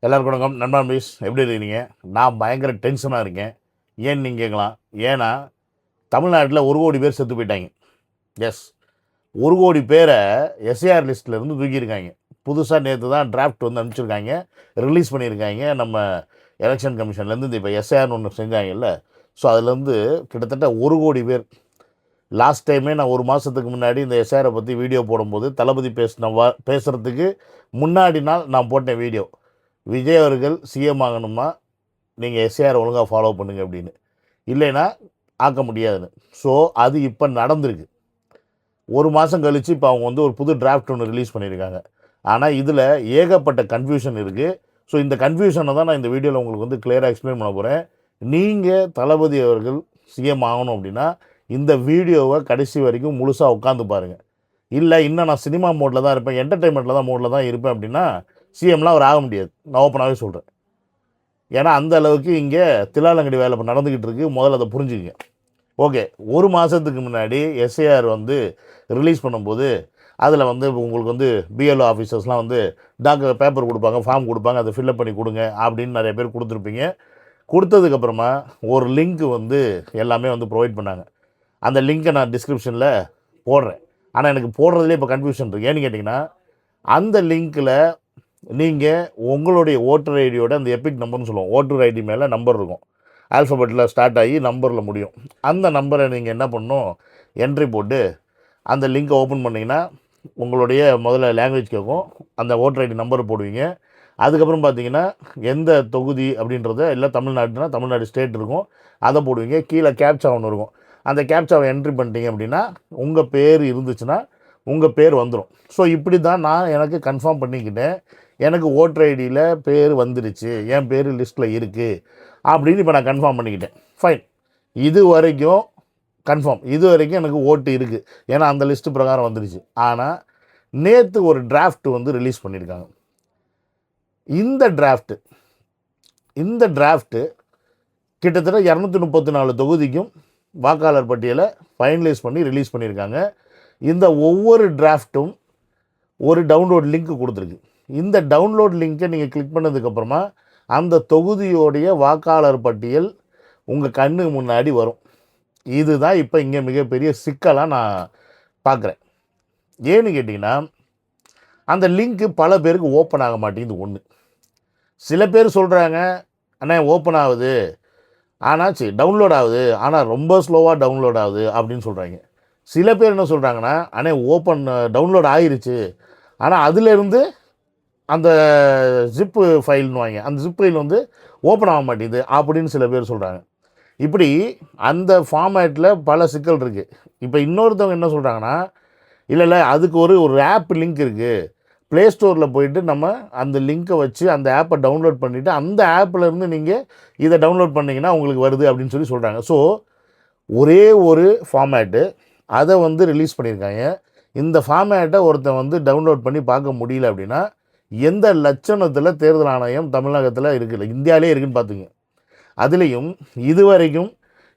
எல்லாருக்கும் வணக்கம். நண்பா மிஸ் எப்படி இருக்கீங்க? நான் பயங்கர டென்ஷனாக இருக்கேன். ஏன்னு நீங்கள் கேட்கலாம். ஏன்னா தமிழ்நாட்டில் 1,00,00,000 பேர் செத்து போயிட்டாங்க. எஸ், 1,00,00,000 பேரை எஸ்ஏஆர் லிஸ்ட்டிலேருந்து தூக்கியிருக்காங்க. புதுசாக நேற்று தான் டிராஃப்ட் வந்து அனுப்பிச்சிருக்காங்க, ரிலீஸ் பண்ணியிருக்காங்க. நம்ம எலெக்ஷன் கமிஷன்லேருந்து இந்த இப்போ எஸ்ஏஆர்னு ஒன்று செஞ்சாங்கல்ல, ஸோ அதுலேருந்து கிட்டத்தட்ட 1,00,00,000 பேர். லாஸ்ட் டைமே நான் ஒரு மாதத்துக்கு முன்னாடி இந்த எஸ்ஏஆரை பற்றி வீடியோ போடும்போது தளபதி பேசுகிறதுக்கு முன்னாடி நாள் நான் போட்டேன் வீடியோ. விஜய் அவர்கள் சிஎம் ஆகணுமா, நீங்கள் எஸ்ஏஆர் ஒழுங்காக ஃபாலோ பண்ணுங்க அப்படின்னு, இல்லைன்னா ஆக்க முடியாதுன்னு. ஸோ அது இப்போ நடந்திருக்கு. ஒரு மாதம் கழித்து இப்போ அவங்க வந்து ஒரு புது டிராஃப்ட் ஒன்று ரிலீஸ் பண்ணியிருக்காங்க. ஆனால் இதில் ஏகப்பட்ட கன்ஃபியூஷன் இருக்குது. ஸோ இந்த கன்ஃபியூஷனை தான் நான் இந்த வீடியோவில் உங்களுக்கு வந்து கிளியராக எக்ஸ்பிளைன் பண்ண போகிறேன். நீங்கள் தளபதி அவர்கள் சிஎம் ஆகணும் அப்படின்னா இந்த வீடியோவை கடைசி வரைக்கும் முழுசாக உட்காந்து பாருங்கள். இல்லை இன்னும் நான் சினிமா மோடில் தான் இருப்பேன், என்டர்டெயின்மெண்ட்டில் தான் இருப்பேன் அப்படின்னா சிஎம்லாம் அவர் ஆக முடியாது. நான் ஓப்பனாகவே சொல்கிறேன். ஏன்னா அந்த அளவுக்கு இங்கே தில்லாலங்கடி வேலை நடந்துக்கிட்டு இருக்குது. முதல்ல அதை புரிஞ்சுக்கங்க. ஓகே, ஒரு மாதத்துக்கு முன்னாடி எஸ்ஏஆர் வந்து ரிலீஸ் பண்ணும்போது அதில் வந்து உங்களுக்கு வந்து பிஎல்ஓ ஆஃபீஸர்ஸ்லாம் வந்து டாக்டர் பேப்பர் கொடுப்பாங்க, ஃபார்ம் கொடுப்பாங்க, அதை ஃபில்லப் பண்ணி கொடுங்க அப்படின்னு நிறைய பேர் கொடுத்துருப்பீங்க. கொடுத்ததுக்கப்புறமா ஒரு லிங்க் வந்து எல்லாமே வந்து ப்ரொவைட் பண்ணாங்க. அந்த லிங்க்கை நான் டிஸ்கிரிப்ஷனில் போடுறேன். ஆனால் எனக்கு போடுறதுலேயே இப்போ கன்ஃபியூஷன் இருக்குது. ஏன்னு கேட்டிங்கன்னா, அந்த லிங்க்கில் நீங்கள் உங்களுடைய ஓட்டர் ஐடியோட அந்த எபிக் நம்பர்னு சொல்லுவோம், ஓட்டர் ஐடி மேலே நம்பர் இருக்கும், ஆல்ஃபபெட்டில் ஸ்டார்ட் ஆகி நம்பரில் முடியும். அந்த நம்பரை நீங்கள் என்ன பண்ணணும், என்ட்ரி போட்டு அந்த லிங்க்கை ஓப்பன் பண்ணிங்கன்னா உங்களுடைய முதல்ல லாங்குவேஜ் கேட்கும். அந்த ஓட்டர் ஐடி நம்பர் போடுவீங்க. அதுக்கப்புறம் பார்த்தீங்கன்னா எந்த தொகுதி அப்படின்றத, இல்லை தமிழ்நாடுனா தமிழ்நாடு ஸ்டேட் இருக்கும், அதை போடுவீங்க. கீழே கேப்சா ஒன்று இருக்கும். அந்த கேப்சாவை என்ட்ரி பண்ணிட்டீங்க அப்படின்னா உங்கள் பேர் இருந்துச்சுன்னா உங்கள் பேர் வந்துடும். ஸோ இப்படி தான் நான் எனக்கு கன்ஃபார்ம் பண்ணிக்கிட்டேன். எனக்கு ஓட்டர் ஐடியில் பேர் வந்துடுச்சு, என் பேர் லிஸ்ட்டில் இருக்குது அப்படின்னு இப்போ நான் கன்ஃபார்ம் பண்ணிக்கிட்டேன். ஃபைன், இது வரைக்கும் கன்ஃபார்ம். இது வரைக்கும் எனக்கு ஓட்டு இருக்குது, ஏன்னா அந்த லிஸ்ட்டு பிரகாரம் வந்துடுச்சு. ஆனால் நேற்று ஒரு டிராஃப்ட் வந்து ரிலீஸ் பண்ணியிருக்காங்க. இந்த டிராஃப்ட்டு கிட்டத்தட்ட 234 தொகுதிக்கும் வாக்காளர் பட்டியலை ஃபைனலைஸ் பண்ணி ரிலீஸ் பண்ணியிருக்காங்க. இந்த ஒவ்வொரு டிராஃப்ட்டும் ஒரு டவுன்லோட் லிங்க் கொடுத்துருக்கு. இந்த டவுன்லோட் லிங்க்கை நீங்கள் கிளிக் பண்ணதுக்கப்புறமா அந்த தொகுதியோடைய வாக்காளர் பட்டியல் உங்கள் கண்ணு முன்னாடி வரும். இதுதான் இப்போ இங்கே மிகப்பெரிய சிக்கலாக நான் பார்க்குறேன். ஏன்னு கேட்டிங்கன்னா, அந்த லிங்க்கு பல பேருக்கு ஓப்பன் ஆக மாட்டேங்குது. ஒன்று, சில பேர் சொல்கிறாங்க, அண்ணா ஓப்பன் ஆகுது, ஆனால் டவுன்லோட் ஆகுது, ஆனால் ரொம்ப ஸ்லோவாக டவுன்லோட் ஆகுது அப்படின்னு சொல்கிறாங்க. சில பேர் என்ன சொல்கிறாங்கன்னா, அண்ணே டவுன்லோட் ஆகிருச்சு, ஆனால் அதிலேருந்து அந்த ஜிப்பு ஃபைல்னுவாங்க, அந்த ஜிப் ஃபைல் வந்து ஓப்பன் ஆக மாட்டேங்குது அப்படின்னு சில பேர் சொல்கிறாங்க. இப்படி அந்த ஃபார்மேட்டில் பல சிக்கல் இருக்குது. இப்போ இன்னொருத்தவங்க என்ன சொல்கிறாங்கன்னா, இல்லை அதுக்கு ஒரு ஆப் லிங்க் இருக்குது, ப்ளே ஸ்டோரில் போயிட்டு நம்ம அந்த லிங்க்கை வச்சு அந்த ஆப்பை டவுன்லோட் பண்ணிவிட்டு அந்த ஆப்பிலேருந்து நீங்கள் இதை டவுன்லோட் பண்ணிங்கன்னா உங்களுக்கு வருது அப்படின்னு சொல்கிறாங்க. ஸோ ஒரே ஒரு ஃபார்மேட்டு, அதை வந்து ரிலீஸ் பண்ணியிருக்காங்க. இந்த ஃபார்மேட்டை ஒருத்தன் வந்து டவுன்லோட் பண்ணி பார்க்க முடியல அப்படின்னா எந்த லட்சணத்தில் தேர்தல் ஆணையம் தமிழகத்தில் இருக்குல்ல, இந்தியாவிலே இருக்குதுன்னு பார்த்துங்க. அதுலேயும் இதுவரைக்கும்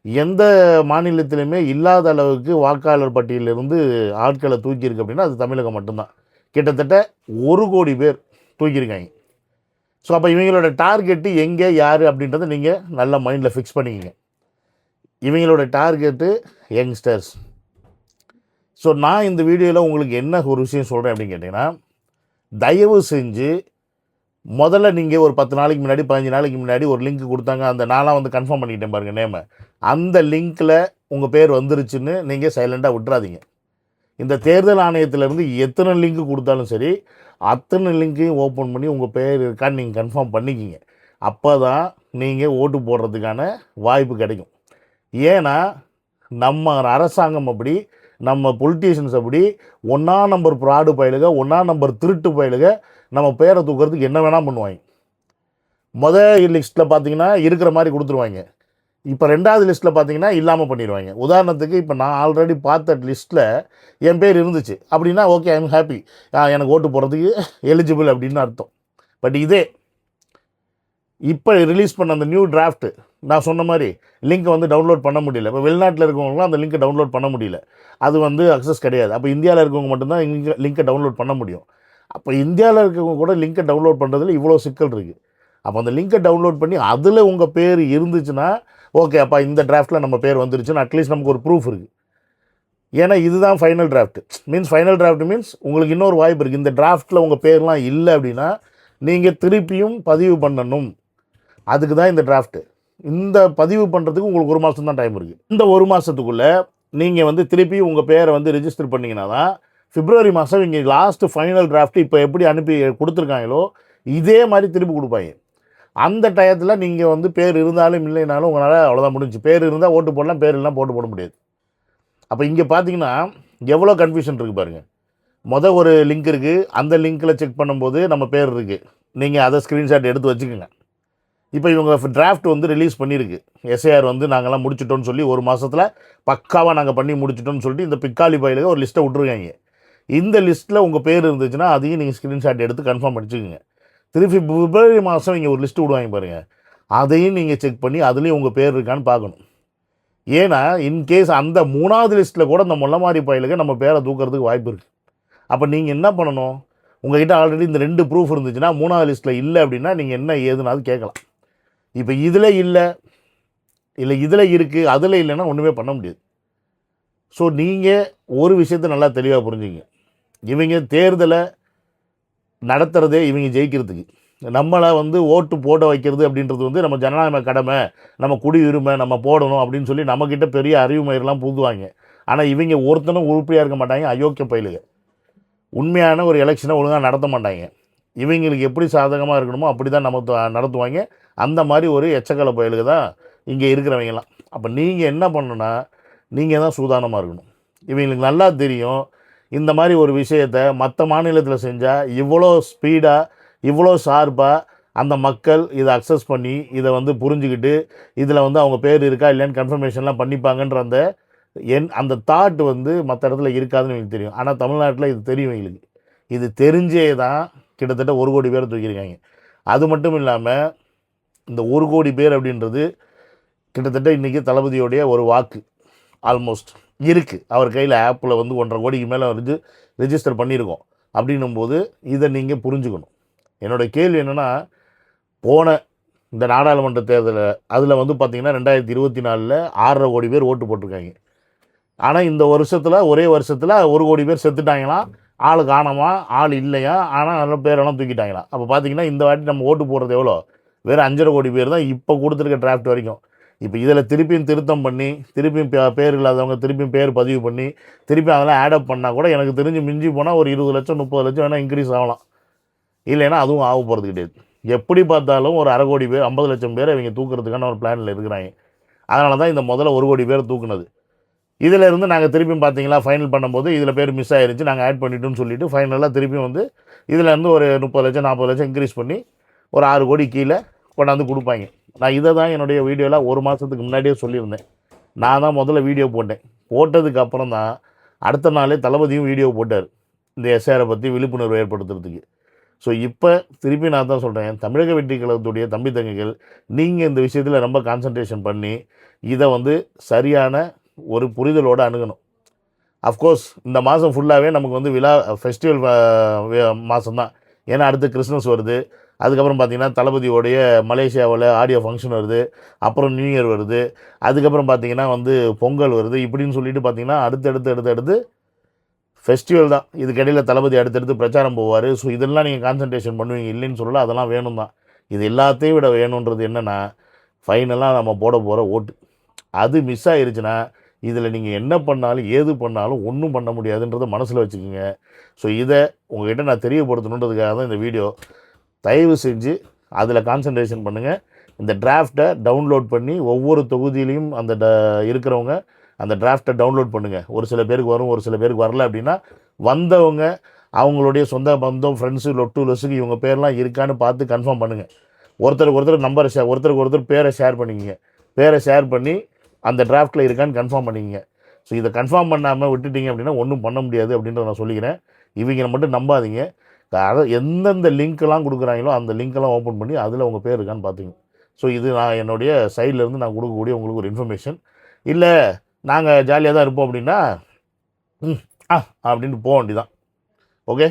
எந்த மாநிலத்திலுமே இல்லாத அளவுக்கு வாக்காளர் பட்டியலிருந்து ஆட்களை தூக்கியிருக்கு அப்படின்னா அது தமிழகம் மட்டும்தான். கிட்டத்தட்ட 1,00,00,000 பேர் தூக்கியிருக்காங்க. ஸோ அப்போ இவங்களோட டார்கெட்டு எங்கே, யார் அப்படின்றத நீங்கள் நல்ல மைண்டில் ஃபிக்ஸ் பண்ணிக்கிங்க. இவங்களோட டார்கெட்டு யங்ஸ்டர்ஸ். ஸோ நான் இந்த வீடியோவில் உங்களுக்கு என்ன ஒரு விஷயம் சொல்கிறேன் அப்படின்னு கேட்டிங்கன்னா, தயவு செஞ்சு முதல்ல நீங்கள் ஒரு 10 நாளைக்கு முன்னாடி 15 நாளைக்கு முன்னாடி ஒரு லிங்க் கொடுத்தாங்க, அந்த நாளாக வந்து கன்ஃபார்ம் பண்ணிக்கிட்டேன் பாருங்கள் நேமை, அந்த லிங்க்கில் உங்கள் பேர் வந்துருச்சுன்னு நீங்கள் சைலண்ட்டாக விட்டுறாதீங்க. இந்த தேர்தல் ஆணையத்திலேருந்து எத்தனை லிங்க்கு கொடுத்தாலும் சரி, அத்தனை லிங்க்கையும் ஓப்பன் பண்ணி உங்கள் பேர் இருக்கான்னு நீங்கள் கன்ஃபார்ம் பண்ணிக்கிங்க. அப்போ தான் நீங்கள் ஓட்டு போடுறதுக்கான வாய்ப்பு கிடைக்கும். ஏன்னா நம்ம அரசாங்கம் அப்படி, நம்ம பொலிட்டீஷியன்ஸ் அப்படி, 1ஆம் நம்பர் ஃப்ராடு பயலுக, 1ஆம் நம்பர் திருட்டு பயலுக நம்ம பேரை தூக்கிறதுக்கு என்ன வேணால் பண்ணுவாங்க. முதல் லிஸ்ட்டில் பார்த்தீங்கன்னா இருக்கிற மாதிரி கொடுத்துருவாங்க. இப்போ 2வது லிஸ்ட்டில் பார்த்தீங்கன்னா இல்லாமல் பண்ணிடுவாங்க. உதாரணத்துக்கு இப்போ நான் ஆல்ரெடி பார்த்த லிஸ்ட்டில் என் பேர் இருந்துச்சு அப்படின்னா ஓகே, ஐ எம் ஹாப்பி, எனக்கு ஓட்டு போடுறதுக்கு எலிஜிபிள் அப்படின்னு அர்த்தம். பட் இதே இப்போ ரிலீஸ் பண்ண அந்த நியூ டிராஃப்ட்டு நான் சொன்ன மாதிரி லிங்க்கை வந்து டவுன்லோட் பண்ண முடியல. இப்போ வெளிநாட்டில் இருக்கவங்களாம் அந்த லிங்க்கை டவுன்லோட் பண்ண முடியல, அது வந்து அக்சஸ் கிடையாது. அப்போ இந்தியாவில் இருக்கவங்க மட்டும்தான் லிங்க்கை டவுன்லோட் பண்ண முடியும். அப்போ இந்தியாவில் இருக்கவங்க கூட லிங்க்கை டவுன்லோட் பண்ணுறதுல இவ்வளோ சிக்கல் இருக்குது. அப்போ அந்த லிங்கை டவுன்லோட் பண்ணி அதில் உங்கள் பேர் இருந்துச்சுன்னா ஓகே, அப்போ இந்த டிராஃப்ட்டில் நம்ம பேர் வந்துருச்சுன்னு அட்லீஸ்ட் நமக்கு ஒரு ப்ரூஃப் இருக்குது. ஏன்னா இதுதான் final draft. Final draft means உங்களுக்கு இன்னொரு வாய்ப்பு இருக்குது. இந்த டிராஃப்ட்டில் உங்கள் பேர்லாம் இல்லை அப்படின்னா நீங்கள் திருப்பியும் பதிவு பண்ணணும். அதுக்கு தான் இந்த டிராஃப்ட்டு. இந்த பதிவு பண்ணுறதுக்கு உங்களுக்கு 1 மாதம் தான் டைம் இருக்குது. இந்த 1 மாதத்துக்குள்ளே நீங்கள் வந்து திருப்பி உங்கள் பேரை வந்து ரிஜிஸ்டர் பண்ணிங்கன்னா தான் பிப்ரவரி மாதம் இங்கே லாஸ்ட்டு ஃபைனல் டிராஃப்ட் இப்போ எப்படி அனுப்பி கொடுத்துருக்காங்களோ இதே மாதிரி திருப்பி கொடுப்பாங்க. அந்த டயத்தில் நீங்கள் வந்து பேர் இருந்தாலும் இல்லைனாலும் உங்களால் அவ்வளோதான் முடிஞ்சு. பேர் இருந்தால் ஓட்டு போடலாம், பேர் இல்லைனா போட முடியாது. அப்போ இங்கே பார்த்தீங்கன்னா எவ்வளோ கன்ஃபியூஷன் இருக்குது பாருங்கள். ஒரு லிங்க் இருக்குது, அந்த லிங்க்கில் செக் பண்ணும்போது நம்ம பேர் இருக்குது. நீங்கள் அதை ஸ்க்ரீன்ஷாட் எடுத்து வச்சுக்கோங்க. இப்போ இவங்க டிராஃப்ட் வந்து ரிலீஸ் பண்ணியிருக்கு. எஸ்ஐஆர் வந்து நாங்கள்லாம் முடிச்சிட்டோன்னு சொல்லி 1 மாதத்தில் பக்காவாக நாங்கள் பண்ணி முடிச்சிட்டோன்னு சொல்லிட்டு இந்த பிக்காலி பயிலுக்கு ஒரு லிஸ்ட்டை விட்ருக்காங்க. இந்த லிஸ்ட்டில் உங்கள் பேர் இருந்துச்சுன்னா அதையும் நீங்கள் ஸ்க்ரீன்ஷாட் எடுத்து கன்ஃபார்ம் பண்ணிச்சுக்கோங்க. திருப்பி பிப்ரவரி மாதம் இங்கே ஒரு லிஸ்ட்டு விடுவாங்க பாருங்கள், அதையும் நீங்கள் செக் பண்ணி அதுலேயும் உங்கள் பேர் இருக்கான்னு பார்க்கணும். ஏன்னா இன்கேஸ் அந்த 3வது லிஸ்ட்டில் கூட இந்த முள்ளமாரி பயிலுக்கு நம்ம பேரை தூக்கிறதுக்கு வாய்ப்பு இருக்குது. அப்போ நீங்கள் என்ன பண்ணணும், உங்கள்கிட்ட ஆல்ரெடி இந்த 2 ப்ரூஃப் இருந்துச்சுன்னா 3வது லிஸ்ட்டில் இல்லை அப்படின்னா நீங்கள் என்ன ஏதுனாவது கேட்கலாம். இப்போ இதில் இல்லை இதில் இருக்குது, அதில் இல்லைன்னா ஒன்றுமே பண்ண முடியாது. ஸோ நீங்கள் ஒரு விஷயத்தை நல்லா தெளிவாக புரிஞ்சுங்க. இவங்க தேர்தலை நடத்துகிறதே இவங்க ஜெயிக்கிறதுக்கு. நம்மளை வந்து ஓட்டு போட வைக்கிறது அப்படின்றது வந்து நம்ம ஜனநாயக கடமை, நம்ம குடியுரிமை, நம்ம போடணும் அப்படின்னு சொல்லி நம்மக்கிட்ட பெரிய அறிவு மயிரெலாம் புகுதுவாங்க. ஆனால் இவங்க ஒருத்தனும் உருப்படியாக இருக்க மாட்டாங்க, அயோக்கிய பயிலுங்க. உண்மையான ஒரு எலெக்ஷனை ஒழுங்காக நடத்த மாட்டாங்க. இவங்களுக்கு எப்படி சாதகமாக இருக்கணுமோ அப்படி தான் நம்ம நடத்துவாங்க. அந்த மாதிரி ஒரு எச்சக்கலை பயலுக்கு தான் இங்கே இருக்கிறவங்கலாம். அப்போ நீங்கள் என்ன பண்ணணுன்னா நீங்கள் தான் சூதானமாக இருக்கணும். இவங்களுக்கு நல்லா தெரியும் இந்த மாதிரி ஒரு விஷயத்தை மற்ற மாநிலத்தில் செஞ்சால் இவ்வளோ ஸ்பீடாக, இவ்வளோ ஷார்ப்பாக அந்த மக்கள் இதை அக்சஸ் பண்ணி இதை வந்து புரிஞ்சுக்கிட்டு இதில் வந்து அவங்க பேர் இருக்கா இல்லைன்னு கன்ஃபர்மேஷன்லாம் பண்ணிப்பாங்கன்ற அந்த தாட் வந்து மற்ற இடத்துல இருக்காதுன்னு எனக்கு தெரியும். ஆனால் தமிழ்நாட்டில் இது தெரியும் எங்களுக்கு. இது தெரிஞ்சே தான் கிட்டத்தட்ட 1 கோடி பேர் தூக்கியிருக்காங்க. அது மட்டும் இல்லாமல் இந்த 1 கோடி பேர் அப்படின்றது கிட்டத்தட்ட இன்றைக்கி தளபதியோடைய ஒரு வாக்கு ஆல்மோஸ்ட் இருக்குது. அவர் கையில் ஆப்பில் வந்து 1.5 கோடிக்கு மேலே வந்து ரெஜிஸ்டர் பண்ணியிருக்கோம். அப்படின்னும்போது இதை நீங்கள் புரிஞ்சுக்கணும். என்னோடய கேள்வி என்னென்னா, போன இந்த நாடாளுமன்ற தேர்தலில் அதில் வந்து பார்த்திங்கன்னா 2024 6.5 கோடி பேர் ஓட்டு போட்டிருக்காங்க. ஆனால் இந்த வருஷத்தில் ஒரே வருஷத்தில் 1 கோடி பேர் செத்துட்டாங்களாம். ஆள் காணாமா, ஆள் இல்லையா, ஆனால் நல்ல பேரெல்லாம் தூக்கிட்டாங்களாம். அப்போ பார்த்தீங்கன்னா இந்த வாட்டி நம்ம ஓட்டு போடுறது எவ்வளோ, வேறு 5.5 கோடி பேர் தான் இப்போ கொடுத்துருக்க டிராஃப்ட் வரைக்கும். இப்போ இதில் திருப்பியும் திருத்தம் பண்ணி திருப்பியும் பேர் இல்லாதவங்க திருப்பியும் பேர் பதிவு பண்ணி திருப்பி அதெல்லாம் ஆடப் பண்ணால் கூட எனக்கு தெரிஞ்சு மிஞ்சி போனால் ஒரு 20 லட்சம் 30 லட்சம் வேணால் இன்க்ரீஸ் ஆகலாம். இல்லைன்னா அதுவும் ஆக போகிறது கிடையாது. எப்படி பார்த்தாலும் ஒரு 1/2 கோடி பேர் 50 லட்சம் பேரை இவங்க தூக்குறதுக்கான ஒரு பிளானில் இருக்கிறாங்க. அதனால தான் இந்த முதல்ல 1 கோடி பேர் தூக்குனது. இதில் இருந்து நாங்கள் திருப்பியும் பார்த்தீங்களா ஃபைனல் பண்ணும்போது இதில் பேர் மிஸ் ஆகிருச்சு, நாங்கள் ஆட் பண்ணிட்டோம்னு சொல்லிவிட்டு ஃபைனலாக திருப்பியும் வந்து இதிலேருந்து ஒரு 30 லட்சம் 40 லட்சம் இன்க்ரீஸ் பண்ணி ஒரு 6 கோடி கீழே கொண்டாந்து கொடுப்பாங்க. நான் இதை தான் என்னுடைய வீடியோவில் 1 மாதத்துக்கு முன்னாடியே சொல்லியிருந்தேன். நான் தான் முதல்ல வீடியோ போட்டேன். போட்டதுக்கு அப்புறம் தான் அடுத்த நாளே தளபதியும் வீடியோ போட்டார் இந்த எஸ்ஆரை பற்றி விழிப்புணர்வு ஏற்படுத்துறதுக்கு. ஸோ இப்போ திருப்பி நான் தான் சொல்கிறேன், தமிழக வெற்றி கழகத்துடைய தம்பி தங்கைகள் நீங்கள் இந்த விஷயத்தில் ரொம்ப கான்சன்ட்ரேஷன் பண்ணி இதை வந்து சரியான ஒரு புரிதலோடு அணுகணும். அஃப்கோர்ஸ் இந்த மாதம் ஃபுல்லாகவே நமக்கு வந்து ஃபெஸ்டிவல் மாதம் தான். ஏன்னா அடுத்து கிறிஸ்மஸ் வருது, அதுக்கப்புறம் பார்த்திங்கன்னா தளபதியோடைய மலேசியாவில் ஆடியோ ஃபங்க்ஷன் வருது, அப்புறம் நியூ இயர் வருது, அதுக்கப்புறம் பார்த்திங்கன்னா வந்து பொங்கல் வருது. இப்படின்னு சொல்லிட்டு பார்த்திங்கன்னா அடுத்தடுத்து ஃபெஸ்டிவல் தான். இதுக்கிடையில் தளபதி அடுத்தடுத்து பிரச்சாரம் போவார். ஸோ இதெல்லாம் நீங்கள் கான்சன்ட்ரேஷன் பண்ணுவீங்க, இல்லைன்னு சொல்லலாம். அதெல்லாம் வேணும் தான். இது எல்லாத்தையும் விட வேணுன்றது என்னென்னா ஃபைனலாக நம்ம போட போகிற ஓட்டு. அது மிஸ் ஆகிருச்சுன்னா இதில் நீங்கள் என்ன பண்ணாலும் ஏது பண்ணாலும் ஒன்றும் பண்ண முடியாதுன்றதை மனசில் வச்சுக்கோங்க. ஸோ இதை உங்கள்கிட்ட நான் தெரியப்படுத்தணுன்றதுக்காக தான் இந்த வீடியோ. தயவு செஞ்சு அதில் கான்சன்ட்ரேஷன் பண்ணுங்கள். இந்த டிராஃப்டை டவுன்லோட் பண்ணி ஒவ்வொரு தொகுதியிலையும் இருக்கிறவங்க அந்த டிராஃப்டை டவுன்லோட் பண்ணுங்கள். ஒரு சில பேருக்கு வரும், ஒரு சில பேருக்கு வரல. அப்படின்னா வந்தவங்க அவங்களுடைய சொந்த பந்தம் ஃப்ரெண்ட்ஸு லொசுக்கு இவங்க பேர்லாம் இருக்கான்னு பார்த்து கன்ஃபார்ம் பண்ணுங்கள். ஒருத்தருக்கு ஒருத்தர் நம்பரை ஒருத்தருக்கு ஒருத்தர் பேரை ஷேர் பண்ணிக்கிங்க. பேரை ஷேர் பண்ணி அந்த டிராஃப்ட்டில் இருக்கான்னு கன்ஃபார்ம் பண்ணிக்கிங்க. ஸோ இதை கன்ஃபார்ம் பண்ணாமல் விட்டுட்டிங்க அப்படின்னா ஒன்றும் பண்ண முடியாது அப்படின்றத நான் சொல்லிக்கிறேன். இவங்களை மட்டும் நம்பாதீங்க. அதை எந்தெந்த லிங்க்கெல்லாம் கொடுக்குறாங்களோ அந்த லிங்க்கெல்லாம் ஓப்பன் பண்ணி அதில் உங்கள் பேர் இருக்கான்னு பார்த்துங்க. ஸோ இது நான் என்னுடைய சைட்லேருந்து நான் கொடுக்கக்கூடிய உங்களுக்கு ஒரு இன்ஃபர்மேஷன். இல்லை நாங்கள் ஜாலியாக தான் இருப்போம் அப்படின்னா அப்படின்னு போக வேண்டியதான். ஓகே.